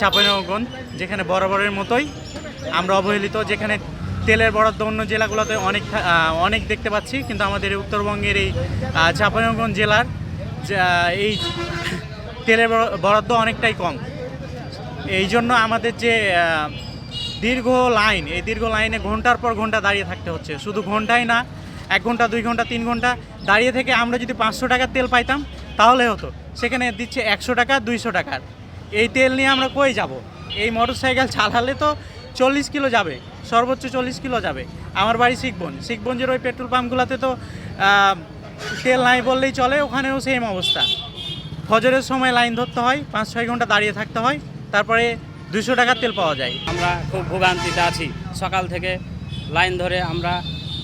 চাঁপাইনবাবগঞ্জ যেখানে বরাবরের মতোই আমরা অবহেলিত, যেখানে তেলের বরাদ্দ অন্য জেলাগুলোতে অনেক দেখতে পাচ্ছি, কিন্তু আমাদের এই উত্তরবঙ্গের এই চাঁপাইনবাবগঞ্জ জেলার এই তেলের বরাদ্দ অনেকটাই কম। এই জন্য আমাদের যে দীর্ঘ লাইন, এই দীর্ঘ লাইনে ঘন্টার পর ঘন্টা দাঁড়িয়ে থাকতে হচ্ছে। শুধু ঘন্টাই না, 1 ঘন্টা 2 ঘন্টা 3 ঘন্টা দাঁড়িয়ে থেকে আমরা যদি 500 টাকার তেল পাইতাম তাহলে হতো, সেখানে দিচ্ছে 100 টাকা 200 টাকার। এই তেল নিয়ে আমরা কই যাব? এই মোটরসাইকেল চালালে তো 40 কিলো যাবে, সর্বোচ্চ 40 কিলো যাবে। আমার বাড়ি শিখবঞ্জের ওই পেট্রোল পাম্পগুলোতে তো তেল নাই বললেই চলে, ওখানেও সেম অবস্থা। ফজরের সময় লাইন ধরতে হয়, 5-6 ঘন্টা দাঁড়িয়ে থাকতে হয়, তারপরে 200 টাকার তেল পাওয়া যায়। আমরা খুব ভোগান্তিতে আছি, সকাল থেকে লাইন ধরে আমরা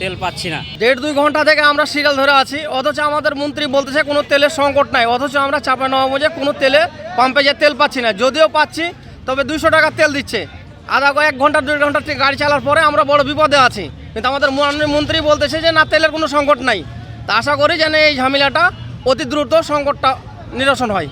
তেল পাচ্ছি না। 1.5-2 ঘন্টা থেকে আমরা সিরিয়াল ধরে আছি, অথচ আমাদের মন্ত্রী বলতেছে কোনো তেলের সংকট নাই, অথচ আমরা চাঁপাইনবাবগঞ্জে কোনো পাম্পে যে তেল পাচ্ছি না। যদিও পাচ্ছি তবে 200 টাকার তেল দিচ্ছে। 1 ঘন্টা 2 ঘন্টা গাড়ি চালার পরে আমরা বড় বিপদে আছি, কিন্তু আমাদের মাননীয় মন্ত্রী বলতেছে যে না, তেলের কোনো সংকট নাই। তা আশা করি যেন এই ঝামেলাটা অতি দ্রুত সংকটটা নিরসন হয়।